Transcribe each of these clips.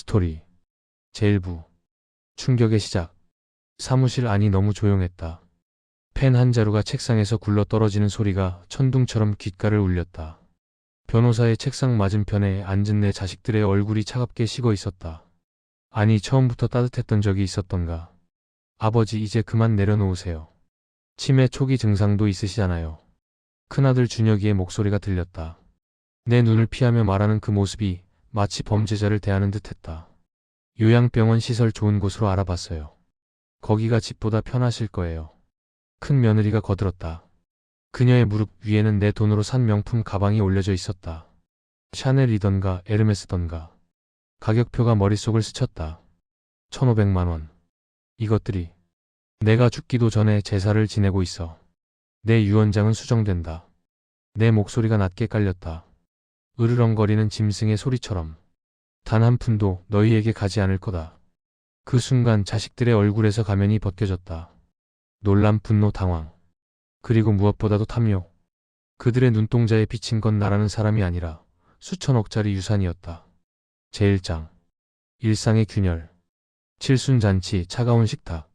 스토리 제1부 충격의 시작. 사무실 안이 너무 조용했다. 펜 한 자루가 책상에서 굴러 떨어지는 소리가 천둥처럼 귓가를 울렸다. 변호사의 책상 맞은편에 앉은 내 자식들의 얼굴이 차갑게 식어 있었다. 아니, 처음부터 따뜻했던 적이 있었던가. 아버지, 이제 그만 내려놓으세요. 치매 초기 증상도 있으시잖아요. 큰아들 준혁이의 목소리가 들렸다. 내 눈을 피하며 말하는 그 모습이 마치 범죄자를 대하는 듯했다. 요양병원 시설 좋은 곳으로 알아봤어요. 거기가 집보다 편하실 거예요. 큰 며느리가 거들었다. 그녀의 무릎 위에는 내 돈으로 산 명품 가방이 올려져 있었다. 샤넬이던가 에르메스던가. 가격표가 머릿속을 스쳤다. 1,500만 원. 이것들이 내가 죽기도 전에 제사를 지내고 있어. 내 유언장은 수정된다. 내 목소리가 낮게 깔렸다. 으르렁거리는 짐승의 소리처럼. 단 한 푼도 너희에게 가지 않을 거다. 그 순간 자식들의 얼굴에서 가면이 벗겨졌다. 놀람, 분노, 당황. 그리고 무엇보다도 탐욕. 그들의 눈동자에 비친 건 나라는 사람이 아니라 수천억짜리 유산이었다. 제1장. 일상의 균열. 칠순잔치, 차가운 식탁.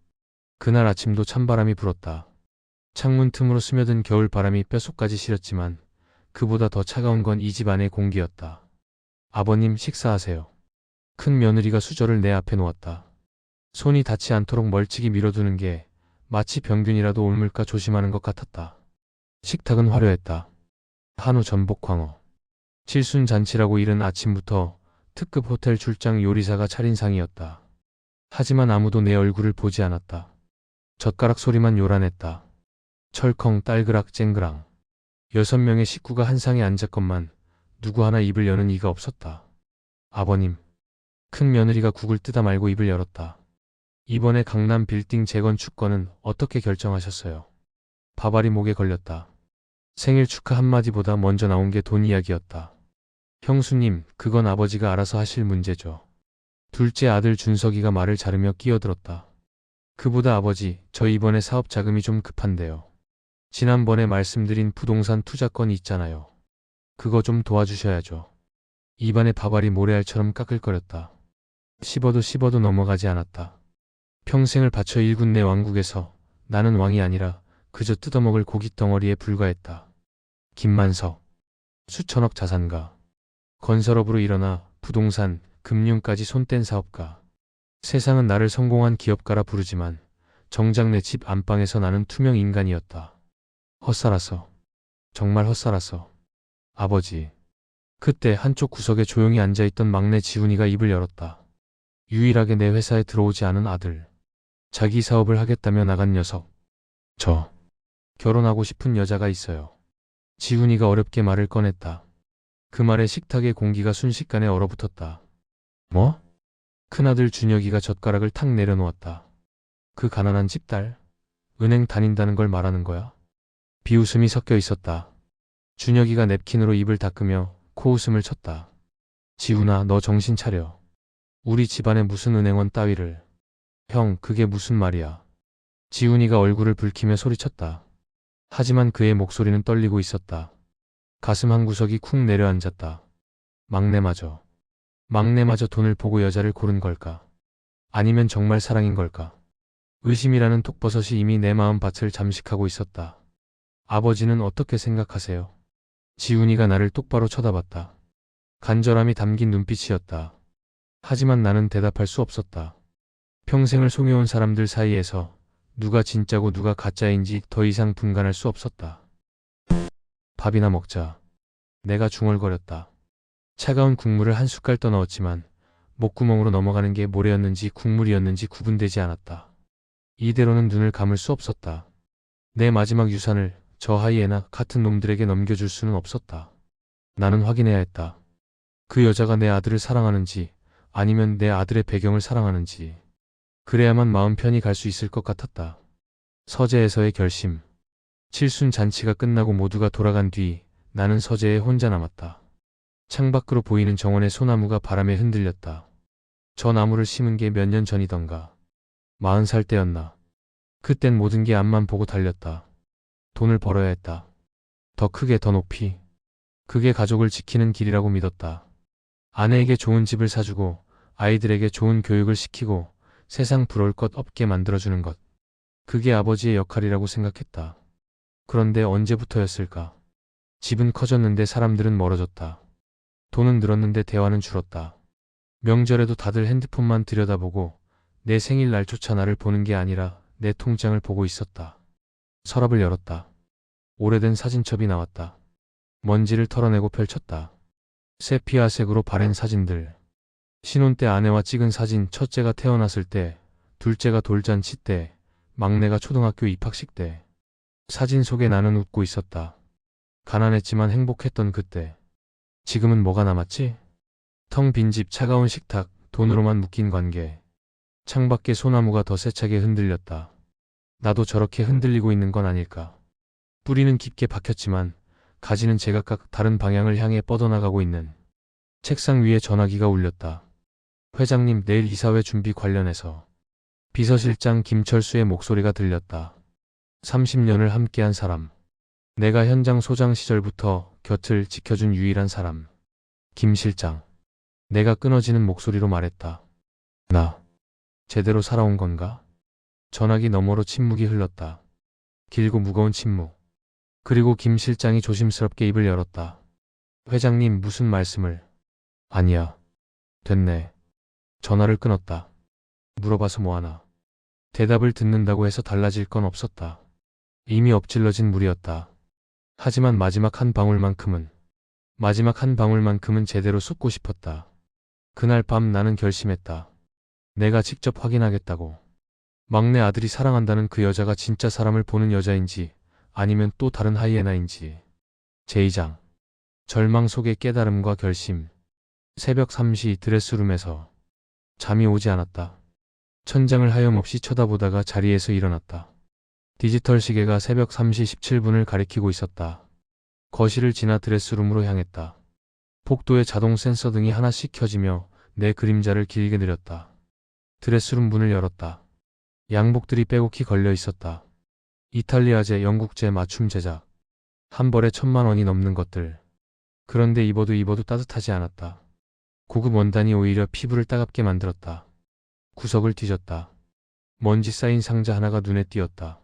그날 아침도 찬바람이 불었다. 창문 틈으로 스며든 겨울바람이 뼛속까지 시렸지만 그보다 더 차가운 건 이 집 안의 공기였다. 아버님, 식사하세요. 큰 며느리가 수저를 내 앞에 놓았다. 손이 닿지 않도록 멀찍이 밀어두는 게 마치 병균이라도 옮을까 조심하는 것 같았다. 식탁은 화려했다. 한우, 전복, 광어. 칠순잔치라고 이른 아침부터 특급 호텔 출장 요리사가 차린 상이었다. 하지만 아무도 내 얼굴을 보지 않았다. 젓가락 소리만 요란했다. 철컹, 딸그락, 쨍그랑. 6명의 식구가 한 상에 앉았건만 누구 하나 입을 여는 이가 없었다. 아버님. 큰 며느리가 국을 뜨다 말고 입을 열었다. 이번에 강남 빌딩 재건축 건은 어떻게 결정하셨어요? 바바리 목에 걸렸다. 생일 축하 한마디보다 먼저 나온 게 돈 이야기였다. 형수님, 그건 아버지가 알아서 하실 문제죠. 둘째 아들 준석이가 말을 자르며 끼어들었다. 그보다 아버지, 저 이번에 사업 자금이 좀 급한데요. 지난번에 말씀드린 부동산 투자건 있잖아요. 그거 좀 도와주셔야죠. 입안에 바바리 모래알처럼 까끌거렸다. 씹어도 넘어가지 않았다. 평생을 바쳐 일군 내 왕국에서 나는 왕이 아니라 그저 뜯어먹을 고깃덩어리에 불과했다. 김만석. 수천억 자산가. 건설업으로 일어나 부동산, 금융까지 손뗀 사업가. 세상은 나를 성공한 기업가라 부르지만 정작 내 집 안방에서 나는 투명 인간이었다. 헛살았어. 정말 헛살았어. 아버지. 그때 한쪽 구석에 조용히 앉아있던 막내 지훈이가 입을 열었다. 유일하게 내 회사에 들어오지 않은 아들. 자기 사업을 하겠다며 나간 녀석. 저. 결혼하고 싶은 여자가 있어요. 지훈이가 어렵게 말을 꺼냈다. 그 말에 식탁의 공기가 순식간에 얼어붙었다. 뭐? 큰아들 준혁이가 젓가락을 탁 내려놓았다. 그 가난한 집딸? 은행 다닌다는 걸 말하는 거야? 비웃음이 섞여 있었다. 준혁이가 냅킨으로 입을 닦으며 코웃음을 쳤다. 지훈아, 너 정신 차려. 우리 집안에 무슨 은행원 따위를. 형, 그게 무슨 말이야. 지훈이가 얼굴을 붉히며 소리쳤다. 하지만 그의 목소리는 떨리고 있었다. 가슴 한구석이 쿵 내려앉았다. 막내마저 돈을 보고 여자를 고른 걸까? 아니면 정말 사랑인 걸까? 의심이라는 독버섯이 이미 내 마음밭을 잠식하고 있었다. 아버지는 어떻게 생각하세요? 지훈이가 나를 똑바로 쳐다봤다. 간절함이 담긴 눈빛이었다. 하지만 나는 대답할 수 없었다. 평생을 속여온 사람들 사이에서 누가 진짜고 누가 가짜인지 더 이상 분간할 수 없었다. 밥이나 먹자. 내가 중얼거렸다. 차가운 국물을 한 숟갈 떠 넣었지만 목구멍으로 넘어가는 게 모래였는지 국물이었는지 구분되지 않았다. 이대로는 눈을 감을 수 없었다. 내 마지막 유산을 저 하이에나 같은 놈들에게 넘겨줄 수는 없었다. 나는 확인해야 했다. 그 여자가 내 아들을 사랑하는지 아니면 내 아들의 배경을 사랑하는지. 그래야만 마음 편히 갈 수 있을 것 같았다. 서재에서의 결심. 칠순잔치가 끝나고 모두가 돌아간 뒤 나는 서재에 혼자 남았다. 창밖으로 보이는 정원의 소나무가 바람에 흔들렸다. 저 나무를 심은 게 몇 년 전이던가. 40살 때였나. 그땐 모든 게 앞만 보고 달렸다. 돈을 벌어야 했다. 더 크게, 더 높이. 그게 가족을 지키는 길이라고 믿었다. 아내에게 좋은 집을 사주고 아이들에게 좋은 교육을 시키고 세상 부러울 것 없게 만들어주는 것. 그게 아버지의 역할이라고 생각했다. 그런데 언제부터였을까? 집은 커졌는데 사람들은 멀어졌다. 돈은 늘었는데 대화는 줄었다. 명절에도 다들 핸드폰만 들여다보고 내 생일날조차 나를 보는 게 아니라 내 통장을 보고 있었다. 서랍을 열었다. 오래된 사진첩이 나왔다. 먼지를 털어내고 펼쳤다. 세피아색으로 바랜 사진들. 신혼 때 아내와 찍은 사진, 첫째가 태어났을 때, 둘째가 돌잔치 때, 막내가 초등학교 입학식 때. 사진 속에 나는 웃고 있었다. 가난했지만 행복했던 그때. 지금은 뭐가 남았지? 텅 빈 집, 차가운 식탁, 돈으로만 묶인 관계. 창밖에 소나무가 더 세차게 흔들렸다. 나도 저렇게 흔들리고 있는 건 아닐까. 뿌리는 깊게 박혔지만 가지는 제각각 다른 방향을 향해 뻗어나가고 있는. 책상 위에 전화기가 울렸다. 회장님, 내일 이사회 준비 관련해서. 비서실장 김철수의 목소리가 들렸다. 30년을 함께한 사람. 내가 현장 소장 시절부터 곁을 지켜준 유일한 사람. 김 실장. 내가 끊어지는 목소리로 말했다. 나 제대로 살아온 건가? 전화기 너머로 침묵이 흘렀다. 길고 무거운 침묵. 그리고 김 실장이 조심스럽게 입을 열었다. 회장님, 무슨 말씀을? 아니야. 됐네. 전화를 끊었다. 물어봐서 뭐하나. 대답을 듣는다고 해서 달라질 건 없었다. 이미 엎질러진 물이었다. 하지만 마지막 한 방울만큼은 제대로 쏟고 싶었다. 그날 밤 나는 결심했다. 내가 직접 확인하겠다고. 막내 아들이 사랑한다는 그 여자가 진짜 사람을 보는 여자인지 아니면 또 다른 하이에나인지. 제2장. 절망 속의 깨달음과 결심. 새벽 3시 드레스룸에서. 잠이 오지 않았다. 천장을 하염없이 쳐다보다가 자리에서 일어났다. 디지털 시계가 새벽 3시 17분을 가리키고 있었다. 거실을 지나 드레스룸으로 향했다. 복도에 자동 센서 등이 하나씩 켜지며 내 그림자를 길게 느렸다. 드레스룸 문을 열었다. 양복들이 빼곡히 걸려 있었다. 이탈리아제, 영국제, 맞춤 제작. 한 벌에 1,000만 원이 넘는 것들. 그런데 입어도 따뜻하지 않았다. 고급 원단이 오히려 피부를 따갑게 만들었다. 구석을 뒤졌다. 먼지 쌓인 상자 하나가 눈에 띄었다.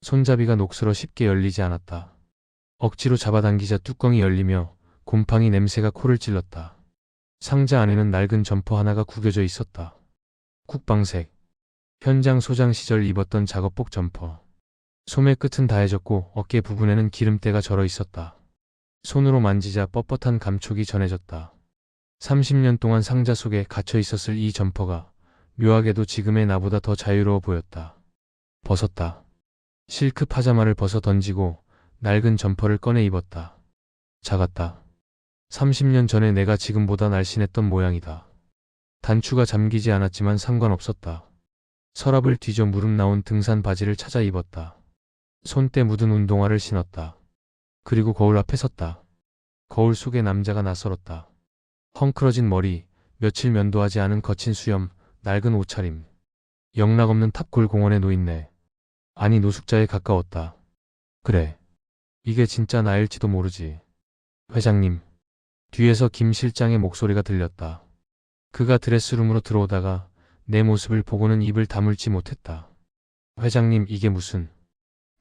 손잡이가 녹슬어 쉽게 열리지 않았다. 억지로 잡아당기자 뚜껑이 열리며 곰팡이 냄새가 코를 찔렀다. 상자 안에는 낡은 점퍼 하나가 구겨져 있었다. 국방색. 현장 소장 시절 입었던 작업복 점퍼. 소매 끝은 다해졌고 어깨 부분에는 기름때가 절어 있었다. 손으로 만지자 뻣뻣한 감촉이 전해졌다. 30년 동안 상자 속에 갇혀 있었을 이 점퍼가 묘하게도 지금의 나보다 더 자유로워 보였다. 벗었다. 실크 파자마를 벗어 던지고 낡은 점퍼를 꺼내 입었다. 작았다. 30년 전에 내가 지금보다 날씬했던 모양이다. 단추가 잠기지 않았지만 상관없었다. 서랍을 뒤져 무릎 나온 등산 바지를 찾아 입었다. 손때 묻은 운동화를 신었다. 그리고 거울 앞에 섰다. 거울 속에 남자가 낯설었다. 헝클어진 머리, 며칠 면도하지 않은 거친 수염, 낡은 옷차림. 영락없는 탑골 공원의 노인네. 아니, 노숙자에 가까웠다. 그래. 이게 진짜 나일지도 모르지. 회장님. 뒤에서 김 실장의 목소리가 들렸다. 그가 드레스룸으로 들어오다가 내 모습을 보고는 입을 다물지 못했다. 회장님, 이게 무슨...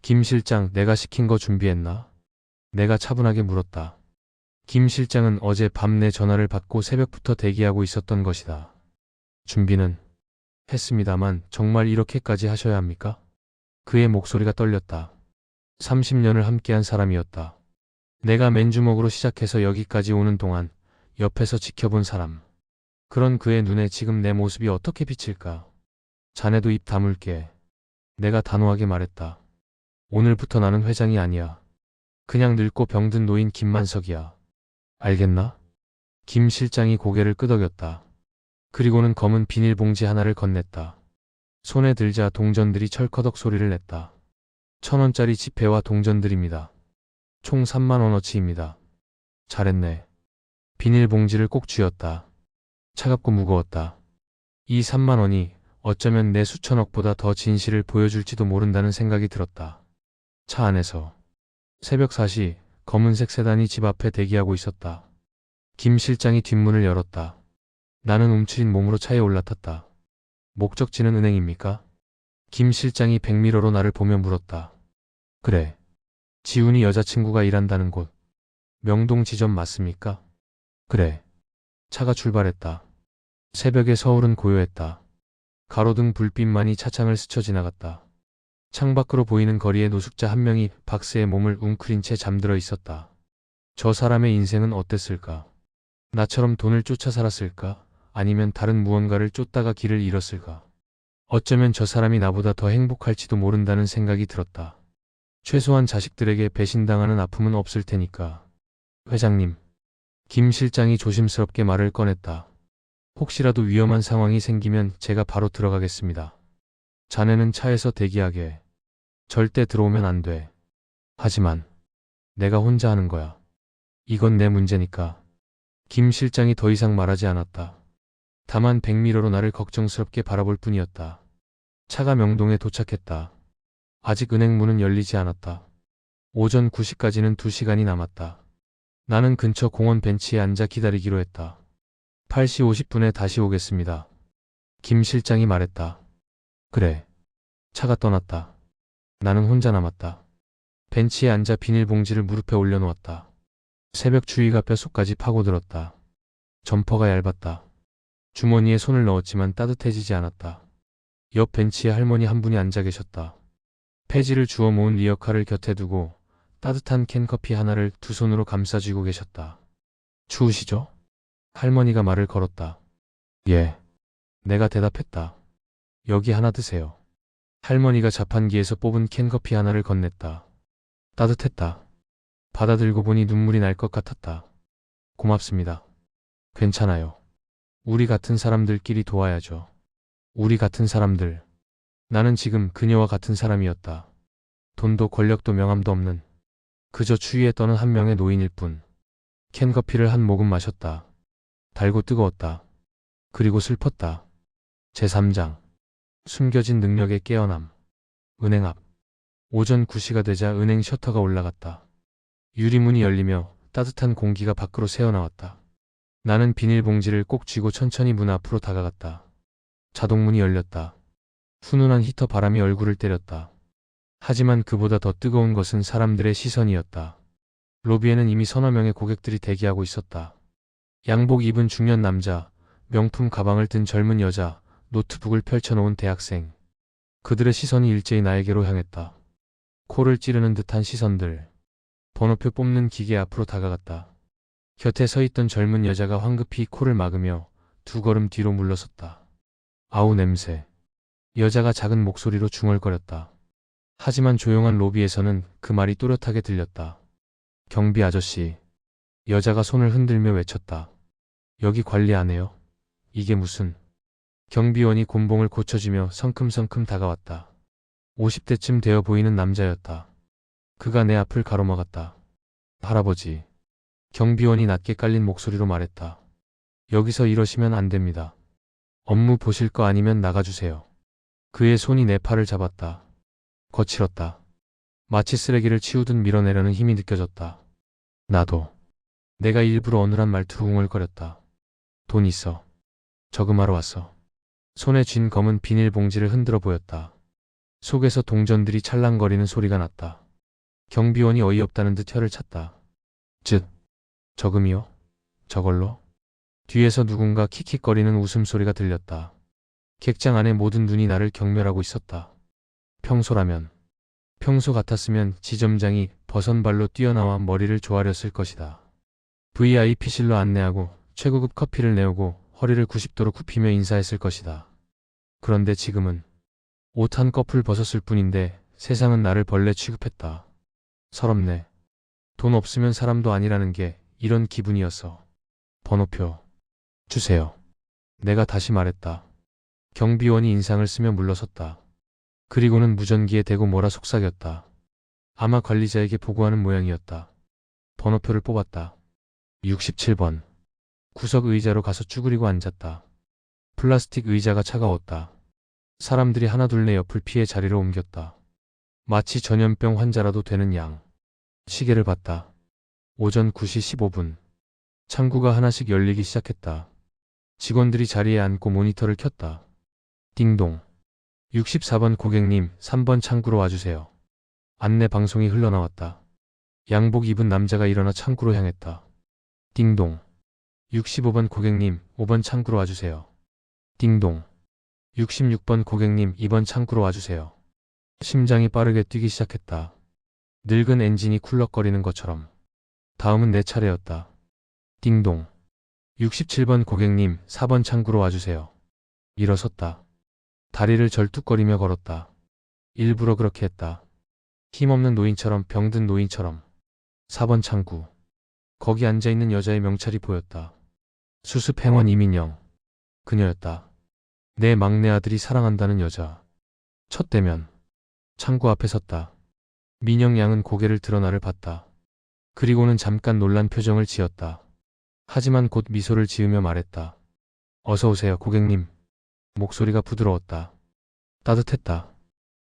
김 실장, 내가 시킨 거 준비했나? 내가 차분하게 물었다. 김 실장은 어제 밤 내 전화를 받고 새벽부터 대기하고 있었던 것이다. 준비는 했습니다만 정말 이렇게까지 하셔야 합니까? 그의 목소리가 떨렸다. 30년을 함께한 사람이었다. 내가 맨주먹으로 시작해서 여기까지 오는 동안 옆에서 지켜본 사람. 그런 그의 눈에 지금 내 모습이 어떻게 비칠까? 자네도 입 다물게. 내가 단호하게 말했다. 오늘부터 나는 회장이 아니야. 그냥 늙고 병든 노인 김만석이야. 알겠나? 김 실장이 고개를 끄덕였다. 그리고는 검은 비닐봉지 하나를 건넸다. 손에 들자 동전들이 철커덕 소리를 냈다. 1,000원짜리 지폐와 동전들입니다. 총 30,000원어치입니다. 잘했네. 비닐봉지를 꼭 쥐었다. 차갑고 무거웠다. 이 30,000원이 어쩌면 내 수천억보다 더 진실을 보여줄지도 모른다는 생각이 들었다. 차 안에서. 새벽 4시 검은색 세단이 집 앞에 대기하고 있었다. 김 실장이 뒷문을 열었다. 나는 움츠린 몸으로 차에 올라탔다. 목적지는 은행입니까? 김 실장이 백미러로 나를 보며 물었다. 그래. 지훈이 여자친구가 일한다는 곳. 명동 지점 맞습니까? 그래. 차가 출발했다. 새벽에 서울은 고요했다. 가로등 불빛만이 차창을 스쳐 지나갔다. 창밖으로 보이는 거리에 노숙자 한 명이 박스에 몸을 웅크린 채 잠들어 있었다. 저 사람의 인생은 어땠을까? 나처럼 돈을 쫓아 살았을까? 아니면 다른 무언가를 쫓다가 길을 잃었을까? 어쩌면 저 사람이 나보다 더 행복할지도 모른다는 생각이 들었다. 최소한 자식들에게 배신당하는 아픔은 없을 테니까. 회장님. 김 실장이 조심스럽게 말을 꺼냈다. 혹시라도 위험한 상황이 생기면 제가 바로 들어가겠습니다. 자네는 차에서 대기하게. 절대 들어오면 안 돼. 하지만 내가 혼자 하는 거야. 이건 내 문제니까. 김 실장이 더 이상 말하지 않았다. 다만 백미러로 나를 걱정스럽게 바라볼 뿐이었다. 차가 명동에 도착했다. 아직 은행 문은 열리지 않았다. 오전 9시까지는 2시간이 남았다. 나는 근처 공원 벤치에 앉아 기다리기로 했다. 8시 50분에 다시 오겠습니다. 김 실장이 말했다. 그래. 차가 떠났다. 나는 혼자 남았다. 벤치에 앉아 비닐봉지를 무릎에 올려놓았다. 새벽 추위가 뼛속까지 파고들었다. 점퍼가 얇았다. 주머니에 손을 넣었지만 따뜻해지지 않았다. 옆 벤치에 할머니 한 분이 앉아 계셨다. 폐지를 주워 모은 리어카를 곁에 두고 따뜻한 캔커피 하나를 두 손으로 감싸쥐고 계셨다. 추우시죠? 할머니가 말을 걸었다. 예. 내가 대답했다. 여기 하나 드세요. 할머니가 자판기에서 뽑은 캔커피 하나를 건넸다. 따뜻했다. 받아들고 보니 눈물이 날 것 같았다. 고맙습니다. 괜찮아요. 우리 같은 사람들끼리 도와야죠. 우리 같은 사람들. 나는 지금 그녀와 같은 사람이었다. 돈도 권력도 명함도 없는 그저 추위에 떠는 한 명의 노인일 뿐. 캔커피를 한 모금 마셨다. 달고 뜨거웠다. 그리고 슬펐다. 제3장. 숨겨진 능력의 깨어남. 은행 앞. 오전 9시가 되자 은행 셔터가 올라갔다. 유리문이 열리며 따뜻한 공기가 밖으로 새어나왔다. 나는 비닐봉지를 꼭 쥐고 천천히 문 앞으로 다가갔다. 자동문이 열렸다. 훈훈한 히터 바람이 얼굴을 때렸다. 하지만 그보다 더 뜨거운 것은 사람들의 시선이었다. 로비에는 이미 서너 명의 고객들이 대기하고 있었다. 양복 입은 중년 남자, 명품 가방을 든 젊은 여자, 노트북을 펼쳐놓은 대학생. 그들의 시선이 일제히 나에게로 향했다. 코를 찌르는 듯한 시선들. 번호표 뽑는 기계 앞으로 다가갔다. 곁에 서 있던 젊은 여자가 황급히 코를 막으며 두 걸음 뒤로 물러섰다. 아우 냄새. 여자가 작은 목소리로 중얼거렸다. 하지만 조용한 로비에서는 그 말이 또렷하게 들렸다. 경비 아저씨. 여자가 손을 흔들며 외쳤다. 여기 관리 안 해요? 이게 무슨... 경비원이 곤봉을 고쳐주며 성큼성큼 다가왔다. 50대쯤 되어 보이는 남자였다. 그가 내 앞을 가로막았다. 할아버지. 경비원이 낮게 깔린 목소리로 말했다. 여기서 이러시면 안 됩니다. 업무 보실 거 아니면 나가주세요. 그의 손이 내 팔을 잡았다. 거칠었다. 마치 쓰레기를 치우듯 밀어내려는 힘이 느껴졌다. 나도. 내가 일부러 어눌한 말투로 웅얼거렸다. 돈 있어. 저금하러 왔어. 손에 쥔 검은 비닐봉지를 흔들어 보였다. 속에서 동전들이 찰랑거리는 소리가 났다. 경비원이 어이없다는 듯 혀를 찼다. 즉, 저금이요? 저걸로? 뒤에서 누군가 킥킥거리는 웃음소리가 들렸다. 객장 안의 모든 눈이 나를 경멸하고 있었다. 평소라면, 평소 같았으면 지점장이 버선발로 뛰어나와 머리를 조아렸을 것이다. VIP실로 안내하고 최고급 커피를 내오고 허리를 90도로 굽히며 인사했을 것이다. 그런데 지금은 옷 한 꺼풀 벗었을 뿐인데 세상은 나를 벌레 취급했다. 서럽네. 돈 없으면 사람도 아니라는 게 이런 기분이었어. 번호표 주세요. 내가 다시 말했다. 경비원이 인상을 쓰며 물러섰다. 그리고는 무전기에 대고 뭐라 속삭였다. 아마 관리자에게 보고하는 모양이었다. 번호표를 뽑았다. 67번. 구석 의자로 가서 쭈그리고 앉았다. 플라스틱 의자가 차가웠다. 사람들이 하나둘 내 옆을 피해 자리를 옮겼다. 마치 전염병 환자라도 되는 양. 시계를 봤다. 오전 9시 15분. 창구가 하나씩 열리기 시작했다. 직원들이 자리에 앉고 모니터를 켰다. 띵동. 64번 고객님, 3번 창구로 와주세요. 안내 방송이 흘러나왔다. 양복 입은 남자가 일어나 창구로 향했다. 띵동. 65번 고객님, 5번 창구로 와주세요. 띵동. 66번 고객님, 2번 창구로 와주세요. 심장이 빠르게 뛰기 시작했다. 늙은 엔진이 쿨럭거리는 것처럼. 다음은 내 차례였다. 띵동. 67번 고객님, 4번 창구로 와주세요. 일어섰다. 다리를 절뚝거리며 걸었다. 일부러 그렇게 했다. 힘없는 노인처럼, 병든 노인처럼. 4번 창구. 거기 앉아있는 여자의 명찰이 보였다. 수습 행원 이민영. 그녀였다. 내 막내 아들이 사랑한다는 여자. 첫 대면. 창구 앞에 섰다. 민영 양은 고개를 들어 나를 봤다. 그리고는 잠깐 놀란 표정을 지었다. 하지만 곧 미소를 지으며 말했다. 어서 오세요, 고객님. 목소리가 부드러웠다. 따뜻했다.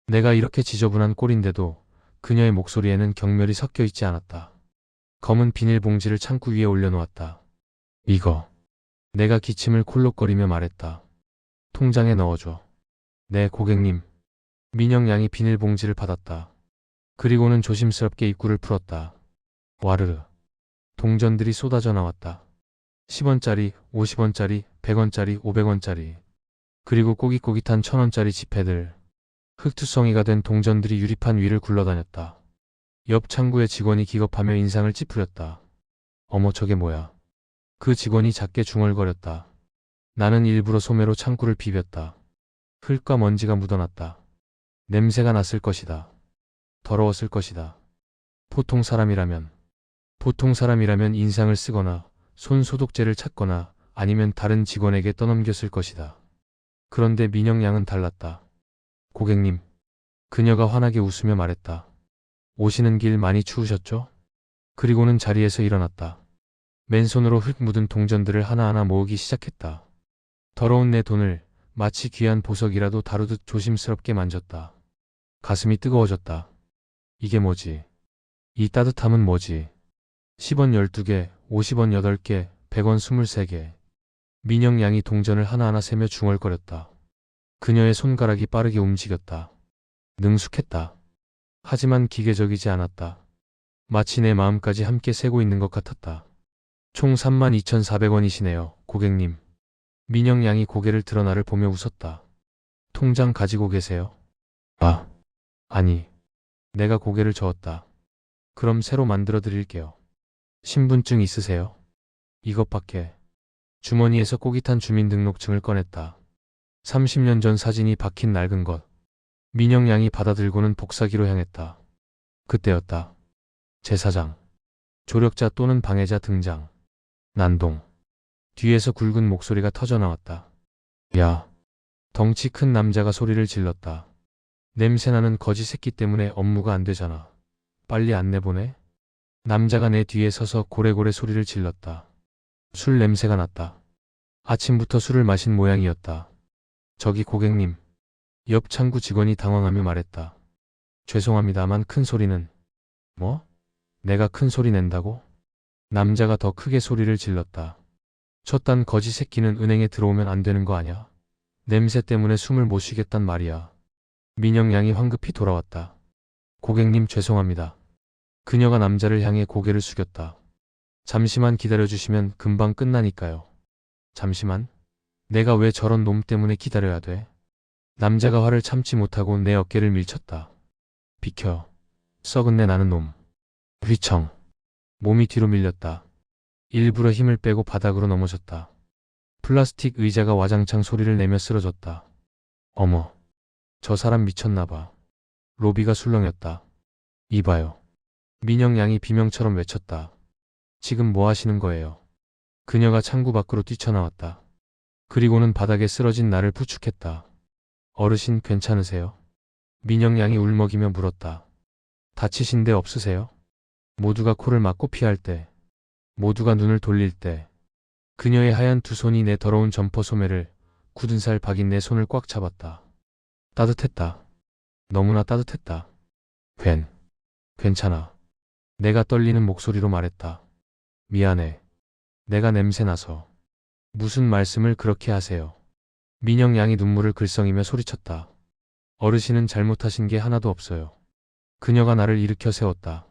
내가 이렇게 지저분한 꼴인데도 그녀의 목소리에는 경멸이 섞여 있지 않았다. 검은 비닐봉지를 창구 위에 올려놓았다. 이거. 내가 기침을 콜록거리며 말했다. 통장에 넣어줘. 네, 고객님. 민영 양이 비닐봉지를 받았다. 그리고는 조심스럽게 입구를 풀었다. 와르르. 동전들이 쏟아져 나왔다. 10원짜리, 50원짜리, 100원짜리, 500원짜리. 그리고 꼬깃꼬깃한 1000원짜리 지폐들. 흙투성이가 된 동전들이 유리판 위를 굴러다녔다. 옆 창구의 직원이 기겁하며 인상을 찌푸렸다. 어머, 저게 뭐야. 그 직원이 작게 중얼거렸다. 나는 일부러 소매로 창구를 비볐다. 흙과 먼지가 묻어났다. 냄새가 났을 것이다. 더러웠을 것이다. 보통 사람이라면 인상을 쓰거나 손 소독제를 찾거나 아니면 다른 직원에게 떠넘겼을 것이다. 그런데 민영 양은 달랐다. 고객님. 그녀가 환하게 웃으며 말했다. 오시는 길 많이 추우셨죠? 그리고는 자리에서 일어났다. 맨손으로 흙 묻은 동전들을 하나하나 모으기 시작했다. 더러운 내 돈을 마치 귀한 보석이라도 다루듯 조심스럽게 만졌다. 가슴이 뜨거워졌다. 이게 뭐지? 이 따뜻함은 뭐지? 10원 12개, 50원 8개, 100원 23개. 민영 양이 동전을 하나하나 세며 중얼거렸다. 그녀의 손가락이 빠르게 움직였다. 능숙했다. 하지만 기계적이지 않았다. 마치 내 마음까지 함께 세고 있는 것 같았다. 총 32,400원이시네요, 고객님. 민영 양이 고개를 들어 나를 보며 웃었다. 통장 가지고 계세요? 아니. 내가 고개를 저었다. 그럼 새로 만들어 드릴게요. 신분증 있으세요? 이것밖에. 주머니에서 꼬깃한 주민등록증을 꺼냈다. 30년 전 사진이 박힌 낡은 것. 민영 양이 받아들고는 복사기로 향했다. 그때였다. 제사장. 조력자 또는 방해자 등장. 난동. 뒤에서 굵은 목소리가 터져나왔다. 야. 덩치 큰 남자가 소리를 질렀다. 냄새나는 거지 새끼 때문에 업무가 안 되잖아. 빨리 안 내보내? 남자가 내 뒤에 서서 고래고래 소리를 질렀다. 술 냄새가 났다. 아침부터 술을 마신 모양이었다. 저기 고객님. 옆 창구 직원이 당황하며 말했다. 죄송합니다만 큰 소리는. 뭐? 내가 큰 소리 낸다고? 남자가 더 크게 소리를 질렀다. 저딴 거지 새끼는 은행에 들어오면 안 되는 거 아냐? 냄새 때문에 숨을 못 쉬겠단 말이야. 민영 양이 황급히 돌아왔다. 고객님 죄송합니다. 그녀가 남자를 향해 고개를 숙였다. 잠시만 기다려주시면 금방 끝나니까요. 잠시만? 내가 왜 저런 놈 때문에 기다려야 돼? 남자가 화를 참지 못하고 내 어깨를 밀쳤다. 비켜. 썩은 내 나는 놈. 휘청. 몸이 뒤로 밀렸다. 일부러 힘을 빼고 바닥으로 넘어졌다. 플라스틱 의자가 와장창 소리를 내며 쓰러졌다. 어머. 저 사람 미쳤나봐. 로비가 술렁였다. 이봐요. 민영 양이 비명처럼 외쳤다. 지금 뭐 하시는 거예요? 그녀가 창구 밖으로 뛰쳐나왔다. 그리고는 바닥에 쓰러진 나를 부축했다. 어르신 괜찮으세요? 민영 양이 울먹이며 물었다. 다치신 데 없으세요? 모두가 코를 막고 피할 때, 모두가 눈을 돌릴 때, 그녀의 하얀 두 손이 내 더러운 점퍼 소매를, 굳은 살 박인 내 손을 꽉 잡았다. 따뜻했다. 너무나 따뜻했다. 괜찮아. 내가 떨리는 목소리로 말했다. 미안해. 내가 냄새 나서. 무슨 말씀을 그렇게 하세요. 민영 양이 눈물을 글썽이며 소리쳤다. 어르신은 잘못하신 게 하나도 없어요. 그녀가 나를 일으켜 세웠다.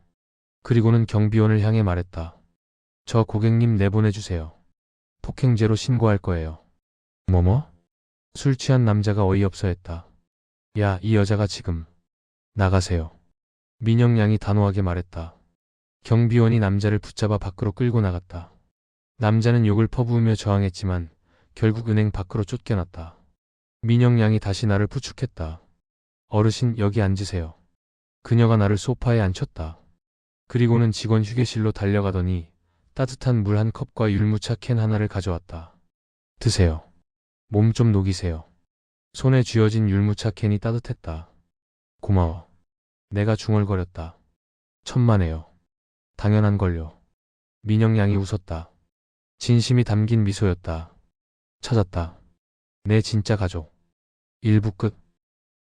그리고는 경비원을 향해 말했다. 저 고객님 내보내주세요. 폭행죄로 신고할 거예요. 뭐뭐? 술 취한 남자가 어이없어 했다. 야, 이 여자가 지금. 나가세요. 민영 양이 단호하게 말했다. 경비원이 남자를 붙잡아 밖으로 끌고 나갔다. 남자는 욕을 퍼부으며 저항했지만 결국 은행 밖으로 쫓겨났다. 민영 양이 다시 나를 부축했다. 어르신, 여기 앉으세요. 그녀가 나를 소파에 앉혔다. 그리고는 직원 휴게실로 달려가더니 따뜻한 물 한 컵과 율무차 캔 하나를 가져왔다. 드세요. 몸 좀 녹이세요. 손에 쥐어진 율무차 캔이 따뜻했다. 고마워. 내가 중얼거렸다. 천만에요. 당연한 걸요. 민영 양이 웃었다. 진심이 담긴 미소였다. 찾았다. 내 진짜 가족. 1부 끝.